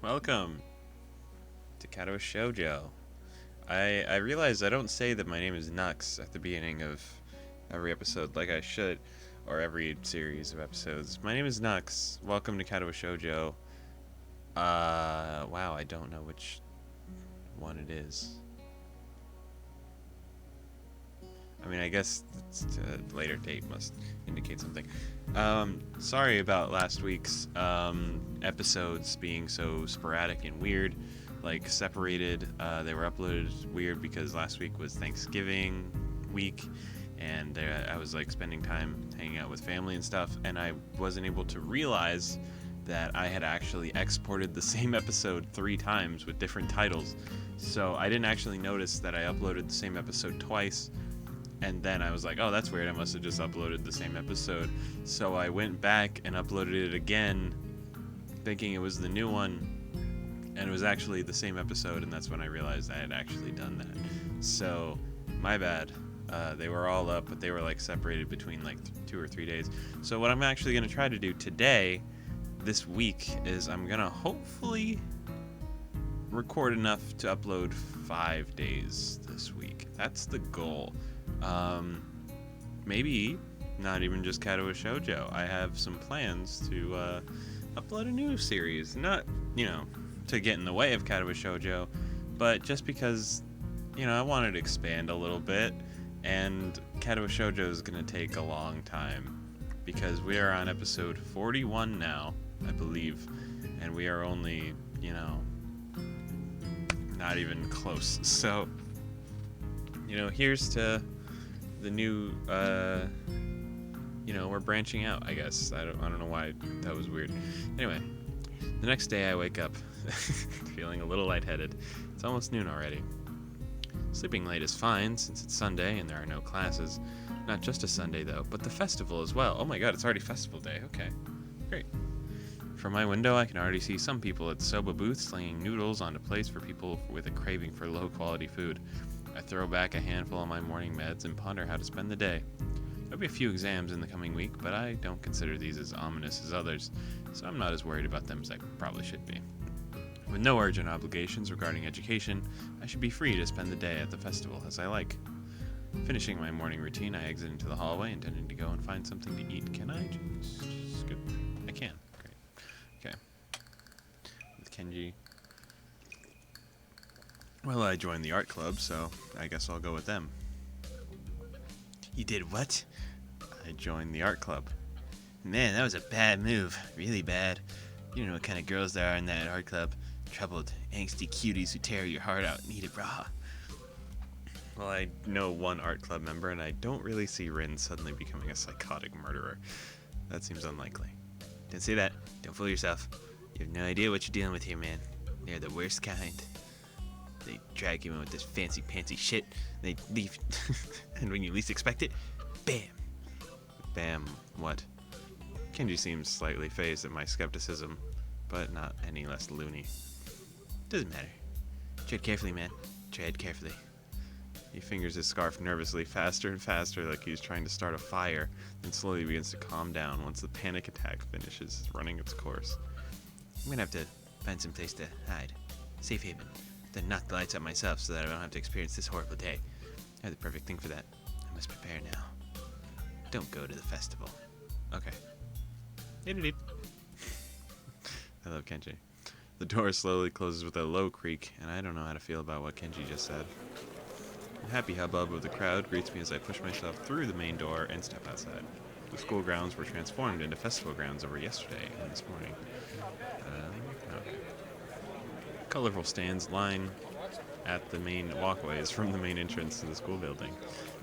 Welcome to Katawa Shoujo. I realize I don't say that my name is Nux at the beginning of every episode like I should, or every series of episodes. My name is Nux. Welcome to Katawa Shoujo. Wow, I don't know which one it is. I mean, I guess it's a later date must indicate something. Sorry about last week's episodes being so sporadic and weird, like separated. They were uploaded weird because last week was Thanksgiving week, and I was like spending time hanging out with family and stuff, and I wasn't able to realize that I had actually exported the same episode 3 times with different titles. So I didn't actually notice that I uploaded the same episode twice. And then I was like, oh, that's weird. I must have just uploaded the same episode. So I went back and uploaded it again, thinking it was the new one. And it was actually the same episode. And that's when I realized I had actually done that. So, my bad. They were all up, but they were like separated between like 2 or 3 days. So what I'm actually going to try to do today, this week, is I'm going to hopefully record enough to upload 5 days this week. That's the goal. Maybe not even just Katawa Shoujo. I have some plans to upload a new series. Not, to get in the way of Katawa Shoujo, but just because, I wanted to expand a little bit. And Katawa Shoujo is going to take a long time because we are on episode 41 now, I believe. And we are only, not even close. So, here's to the new, we're branching out, I guess. I don't know why that was weird. Anyway, the next day I wake up feeling a little lightheaded. It's almost noon already. Sleeping late is fine since it's Sunday and there are no classes. Not just a Sunday though, but the festival as well. Oh my god, it's already festival day. Okay, great. From my window, I can already see some people at soba booths slinging noodles onto plates for people with a craving for low-quality food. I throw back a handful of my morning meds and ponder how to spend the day. There'll be a few exams in the coming week, but I don't consider these as ominous as others, so I'm not as worried about them as I probably should be. With no urgent obligations regarding education, I should be free to spend the day at the festival as I like. Finishing my morning routine, I exit into the hallway, intending to go and find something to eat. Can I just skip? I can. Great. Okay. With Kenji. Well, I joined the art club, so I guess I'll go with them. You did what? I joined the art club. Man, that was a bad move. Really bad. You don't know what kind of girls there are in that art club. Troubled, angsty cuties who tear your heart out and eat it raw. Well, I know one art club member, and I don't really see Rin suddenly becoming a psychotic murderer. That seems unlikely. Don't say that. Don't fool yourself. You have no idea what you're dealing with here, man. They're the worst kind. They drag you in with this fancy-pantsy shit. They leave, and when you least expect it, bam. Bam, what? Kenji seems slightly fazed at my skepticism, but not any less loony. Doesn't matter. Tread carefully, man. Tread carefully. He fingers his scarf nervously, faster and faster, like he's trying to start a fire, then slowly begins to calm down once the panic attack finishes running its course. I'm gonna have to find some place to hide. Safe haven. Then knock the lights out myself so that I don't have to experience this horrible day. I have the perfect thing for that. I must prepare now. Don't go to the festival. Okay. Indeed. I love Kenji. The door slowly closes with a low creak, and I don't know how to feel about what Kenji just said. The happy hubbub of the crowd greets me as I push myself through the main door and step outside. The school grounds were transformed into festival grounds over yesterday and this morning. Okay. Colorful stands line at the main walkways from the main entrance to the school building.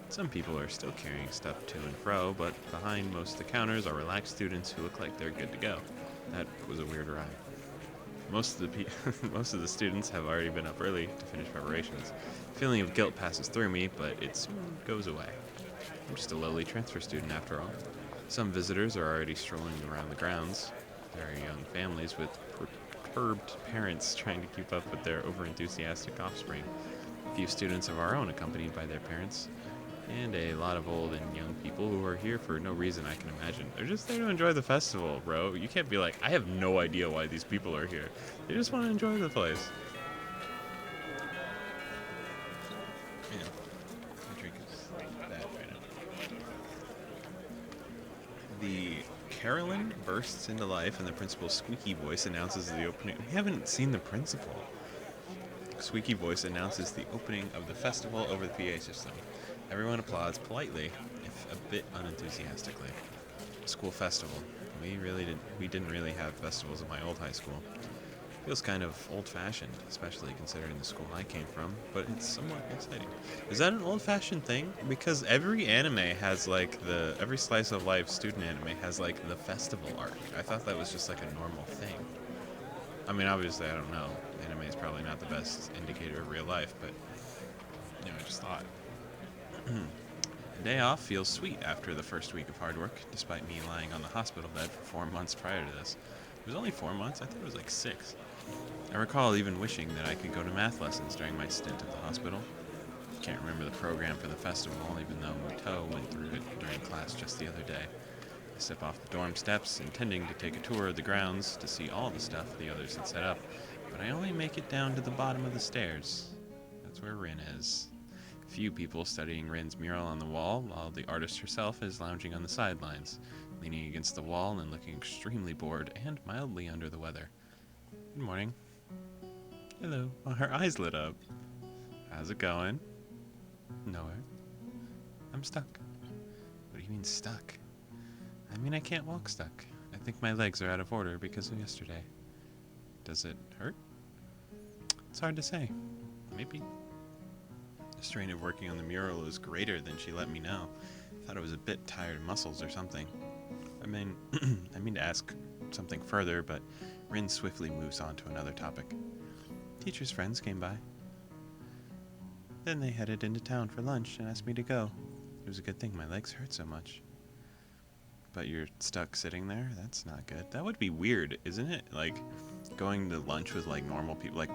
Some people are still carrying stuff to and fro, but behind most of the counters are relaxed students who look like they're good to go. That was a weird ride. Most of the students have already been up early to finish preparations. A feeling of guilt passes through me, but it soon goes away. I'm just a lowly transfer student after all. Some visitors are already strolling around the grounds. There are young families with perturbed parents trying to keep up with their overenthusiastic offspring. A few students of our own accompanied by their parents. And a lot of old and young people who are here for no reason I can imagine. They're just there to enjoy the festival, bro. You can't be like, I have no idea why these people are here. They just want to enjoy the place. Man, my drink is bad right now. The Carolyn bursts into life and the principal's squeaky voice announces the opening. We haven't seen the principal. Squeaky voice announces the opening of the festival over the PA system. Everyone applauds politely, if a bit unenthusiastically. School festival. We didn't really have festivals at my old high school. Feels kind of old-fashioned, especially considering the school I came from, but it's somewhat exciting. Is that an old-fashioned thing? Because every anime has every slice of life student anime has like the festival arc. I thought that was just like a normal thing. I mean, obviously I don't know. Anime is probably not the best indicator of real life, but I just thought. A day off feels sweet after the first week of hard work, despite me lying on the hospital bed for 4 months prior to this. It was only 4 months, I thought it was like 6. I recall even wishing that I could go to math lessons during my stint at the hospital. Can't remember the program for the festival, even though Muto went through it during class just the other day. I step off the dorm steps, intending to take a tour of the grounds to see all the stuff the others had set up, but I only make it down to the bottom of the stairs. That's where Rin is. Few people studying Rin's mural on the wall, while the artist herself is lounging on the sidelines, leaning against the wall and looking extremely bored and mildly under the weather. Good morning. Hello. Oh, her eyes lit up. How's it going? Nowhere. I'm stuck. What do you mean stuck? I mean I can't walk stuck. I think my legs are out of order because of yesterday. Does it hurt? It's hard to say. Maybe. The strain of working on the mural is greater than she let me know. I thought it was a bit tired muscles or something. I mean to ask something further, but Rin swiftly moves on to another topic. Teacher's friends came by. Then they headed into town for lunch and asked me to go. It was a good thing my legs hurt so much. But you're stuck sitting there? That's not good. That would be weird, isn't it? Like, going to lunch with, like, normal people, like,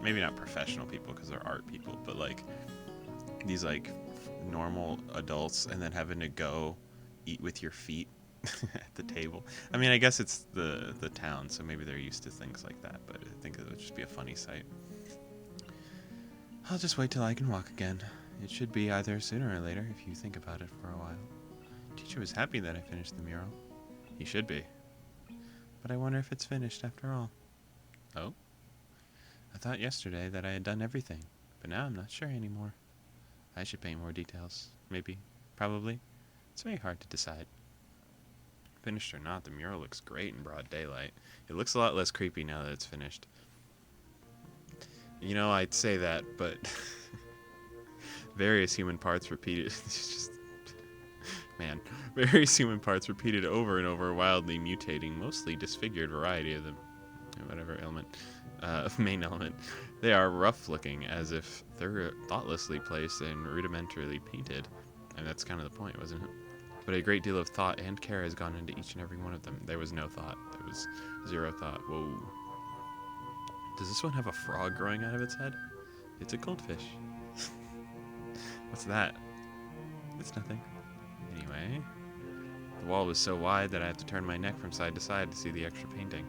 maybe not professional people because they're art people, but, like, these, like, normal adults and then having to go eat with your feet at the table. I mean, I guess it's the town, so maybe they're used to things like that, but I think it would just be a funny sight. I'll just wait till I can walk again. It should be either sooner or later if you think about it for a while. Teacher was happy that I finished the mural. He should be. But I wonder if it's finished after all. Oh? I thought yesterday that I had done everything, but now I'm not sure anymore. I should paint more details. Maybe. Probably. It's very hard to decide. Finished or not, the mural looks great in broad daylight. It looks a lot less creepy now that it's finished. You know, I'd say that, but various human parts repeated. Various human parts repeated over and over, wildly mutating, mostly disfigured variety of the main element. They are rough looking, as if they're thoughtlessly placed and rudimentarily painted. And that's kind of the point, wasn't it? But a great deal of thought and care has gone into each and every one of them. There was no thought. There was zero thought. Whoa. Does this one have a frog growing out of its head? It's a goldfish. What's that? It's nothing. Anyway, the wall was so wide that I have to turn my neck from side to side to see the extra painting.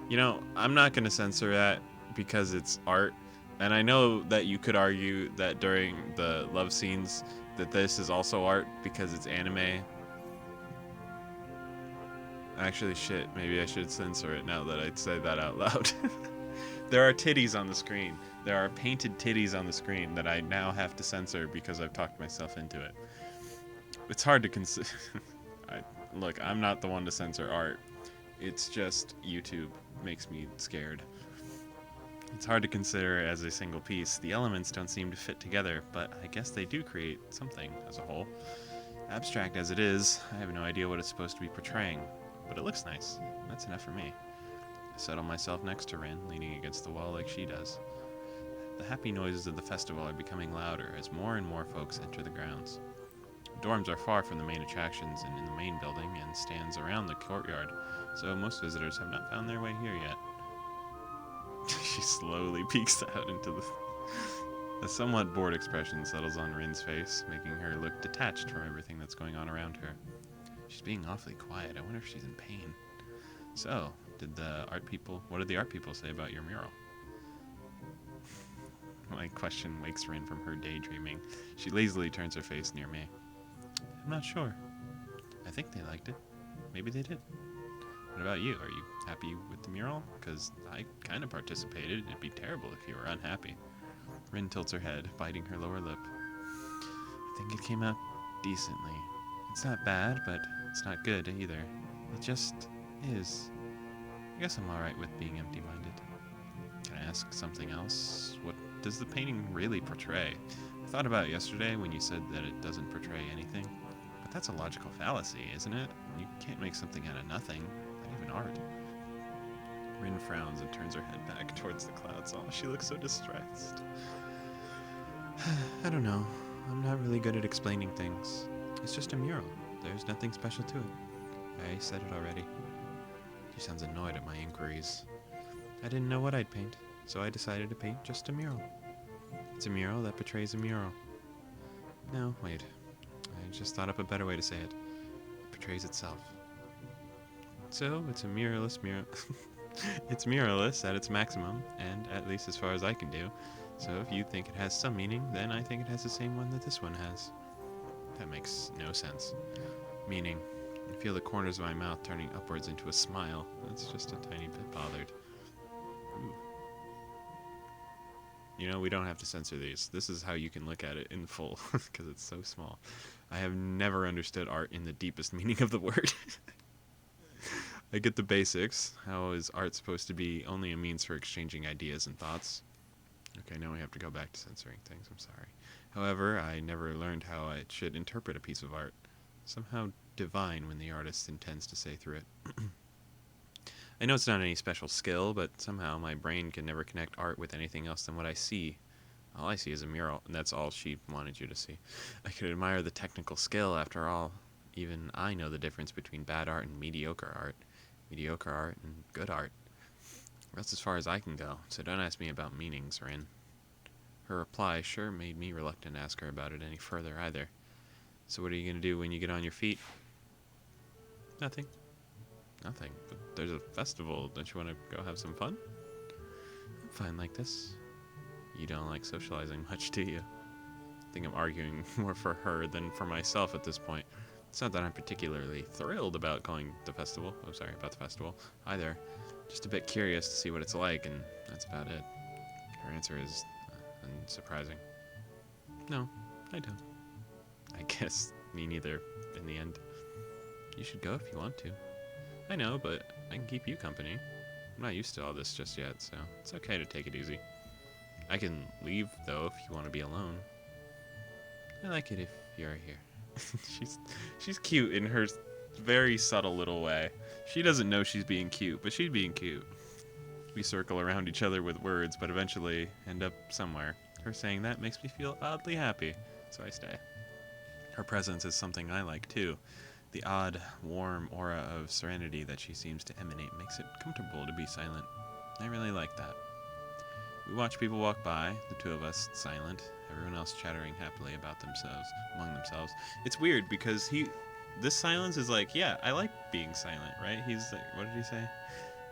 You know, I'm not going to censor that because it's art. And I know that you could argue that during the love scenes that this is also art because it's anime. Actually, shit, maybe I should censor it now that I'd say that out loud. There are titties on the screen. There are painted titties on the screen that I now have to censor because I've talked myself into it. It's hard to consider. Look, I'm not the one to censor art. It's just YouTube makes me scared. It's hard to consider as a single piece. The elements don't seem to fit together, but I guess they do create something as a whole. Abstract as it is, I have no idea what it's supposed to be portraying, but it looks nice. That's enough for me. I settle myself next to Rin, leaning against the wall like she does. The happy noises of the festival are becoming louder as more and more folks enter the grounds. Dorms are far from the main attractions and in the main building and stands around the courtyard, so most visitors have not found their way here yet. She slowly peeks out into the... A somewhat bored expression settles on Rin's face, making her look detached from everything that's going on around her. She's being awfully quiet. I wonder if she's in pain. So, what did the art people say about your mural? My question wakes Rin from her daydreaming. She lazily turns her face near me. I'm not sure. I think they liked it. Maybe they did. What about you? Are you happy with the mural? Because I kind of participated. It'd be terrible if you were unhappy. Rin tilts her head, biting her lower lip. I think it came out decently. It's not bad, but it's not good either. It just is. I guess I'm alright with being empty-minded. Can I ask something else? What does the painting really portray? I thought about it yesterday when you said that it doesn't portray anything. But that's a logical fallacy, isn't it? You can't make something out of nothing. Not even art. Rin frowns and turns her head back towards the clouds. Oh, she looks so distressed. I don't know. I'm not really good at explaining things. It's just a mural. There's nothing special to it. I said it already. She sounds annoyed at my inquiries. I didn't know what I'd paint, so I decided to paint just a mural. It's a mural that portrays a mural. No, wait. I just thought up a better way to say it. It portrays itself. So, it's a muralist mural. It's muralist at its maximum, and at least as far as I can do. So if you think it has some meaning, then I think it has the same one that this one has. That makes no sense. Meaning, I feel the corners of my mouth turning upwards into a smile. That's just a tiny bit bothered. Ooh. You know, we don't have to censor these. This is how you can look at it in full, because it's so small. I have never understood art in the deepest meaning of the word. I get the basics. How is art supposed to be only a means for exchanging ideas and thoughts? Okay, now we have to go back to censoring things. I'm sorry. However, I never learned how I should interpret a piece of art. Somehow divine when the artist intends to say through it. I know it's not any special skill, but somehow my brain can never connect art with anything else than what I see. All I see is a mural, and that's all she wanted you to see. I could admire the technical skill, after all. Even I know the difference between bad art and mediocre art and good art. That's as far as I can go, so don't ask me about meanings, Rin. Her reply sure made me reluctant to ask her about it any further either. So what are you going to do when you get on your feet? Nothing. Nothing. But there's a festival. Don't you want to go have some fun? I'm fine like this. You don't like socializing much, do you? I think I'm arguing more for her than for myself at this point. It's not that I'm particularly thrilled about going to the festival. Oh, sorry, about the festival either. Just a bit curious to see what it's like, and that's about it. Her answer is unsurprising. No, I don't. I guess me neither, in the end. You should go if you want to. I know, but I can keep you company. I'm not used to all this just yet, so it's okay to take it easy. I can leave, though, if you want to be alone. I like it if you're here. She's cute in her very subtle little way. She doesn't know she's being cute, but she's being cute. We circle around each other with words, but eventually end up somewhere. Her saying that makes me feel oddly happy, so I stay. Her presence is something I like too. The odd, warm aura of serenity that she seems to emanate makes it comfortable to be silent. I really like that. We watch people walk by, the two of us silent, everyone else chattering happily about themselves, among themselves. It's weird because this silence is like, yeah, I like being silent, right? He's like, what did he say?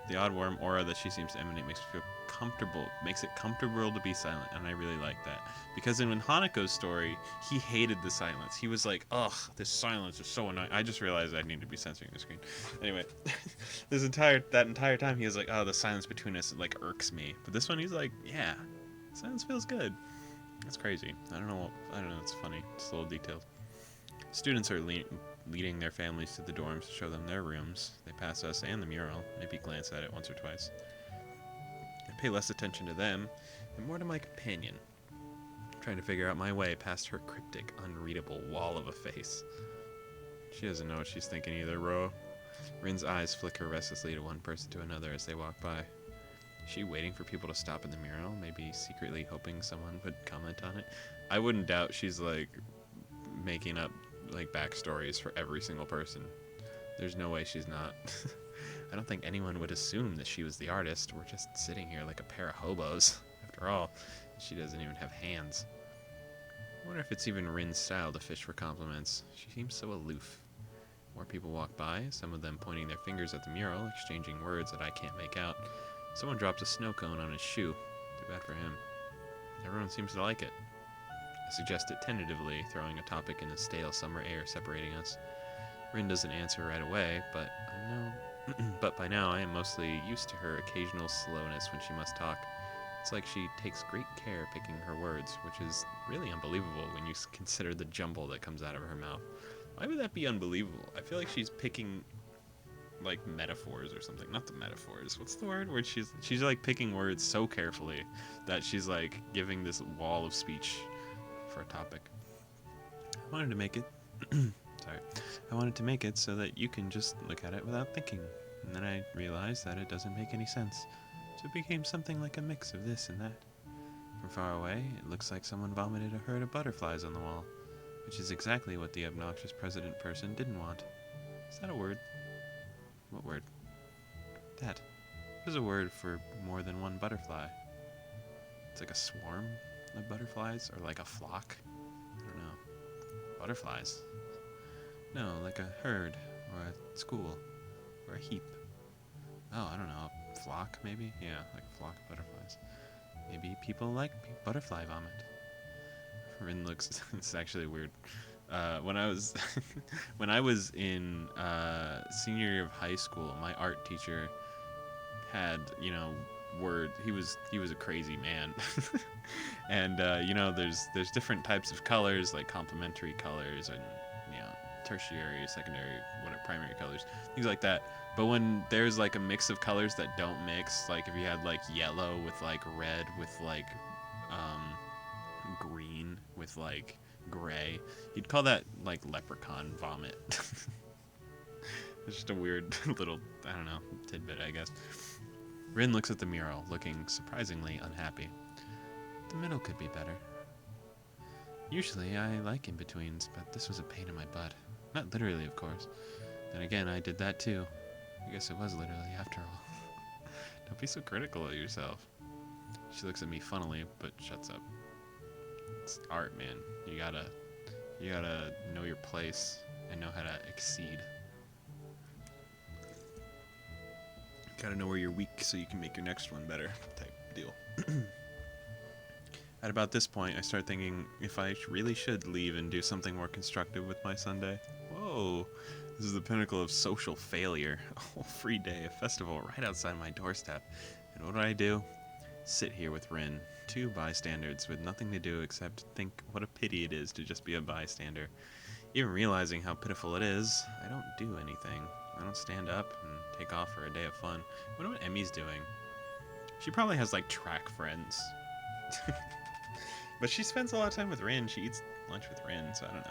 The odd warm aura that she seems to emanate makes me feel comfortable, makes it comfortable to be silent, and I really like that. Because in Hanako's story, he hated the silence. He was like, ugh, this silence is so annoying. I just realized I need to be censoring the screen. Anyway, that entire time he was like, oh, the silence between us, like, irks me. But this one, he's like, yeah, silence feels good. That's crazy. I don't know, it's funny. It's a little detailed. Students are leading their families to the dorms to show them their rooms. They pass us and the mural, maybe glance at it once or twice. I pay less attention to them and more to my companion, trying to figure out my way past her cryptic, unreadable wall of a face. She doesn't know what she's thinking either, Ro. Rin's eyes flicker restlessly to one person to another as they walk by. Is she waiting for people to stop in the mural, maybe secretly hoping someone would comment on it? I wouldn't doubt she's, like, making up, like, backstories for every single person. There's no way she's not. I don't think anyone would assume that she was the artist. We're just sitting here like a pair of hobos, after After all, she doesn't even have hands. I wonder if it's even Rin's style to fish for compliments. She seems so aloof. More people walk by, some of them pointing their fingers at the mural, exchanging words that I can't make out. Someone drops a snow cone on his shoe. Too bad for him. Everyone seems to like it. I suggest it tentatively, throwing a topic in the stale summer air separating us. Rin doesn't answer right away, but by now I am mostly used to her occasional slowness when she must talk. It's like she takes great care picking her words, which is really unbelievable when you consider the jumble that comes out of her mouth. Why would that be unbelievable? I feel like she's picking like metaphors or something. Not the metaphors. What's the word? Where she's like picking words so carefully that she's like giving this wall of speech for a topic. I wanted to make it sorry. I wanted to make it so that you can just look at it without thinking. And then I realized that it doesn't make any sense. So it became something like a mix of this and that. From far away, it looks like someone vomited a herd of butterflies on the wall, which is exactly what the obnoxious president person didn't want. Is that a word? What word? That. There's a word for more than one butterfly. It's like a swarm of butterflies, or like a flock. I don't know. Butterflies. No, like a herd, or a school, or a heap. Oh, I don't know. A flock, maybe? Yeah, like a flock of butterflies. Maybe people like butterfly vomit. Rin looks... It's actually weird. When I was when I was in senior year of high school, my art teacher had, he was a crazy man. And there's different types of colors, like complementary colors and tertiary, secondary, whatever, primary colors, things like that. But when there's like a mix of colors that don't mix, like if you had like yellow with like red with like green with like gray, he'd call that like leprechaun vomit. It's just a weird little, I don't know, tidbit, I guess. Rin looks at the mural, looking surprisingly unhappy. The middle could be better. Usually I like in-betweens, but this was a pain in my butt. Not literally, of course. Then again, I did that too. I guess it was literally, after all. Don't be so critical of yourself. She looks at me funnily, but shuts up. It's art, man. You gotta know your place and know how to exceed. Gotta know where you're weak so you can make your next one better, type deal. At about this point, I start thinking if I really should leave and do something more constructive with my Sunday. Whoa, this is the pinnacle of social failure. A whole free day, a festival right outside my doorstep. And what do? Sit here with Rin, two bystanders with nothing to do except think what a pity it is to just be a bystander. Even realizing how pitiful it is, I don't do anything. I don't stand up and take off for a day of fun. I wonder what Emmy's doing. She probably has like track friends. But she spends a lot of time with Rin. She eats lunch with Rin, so I don't know.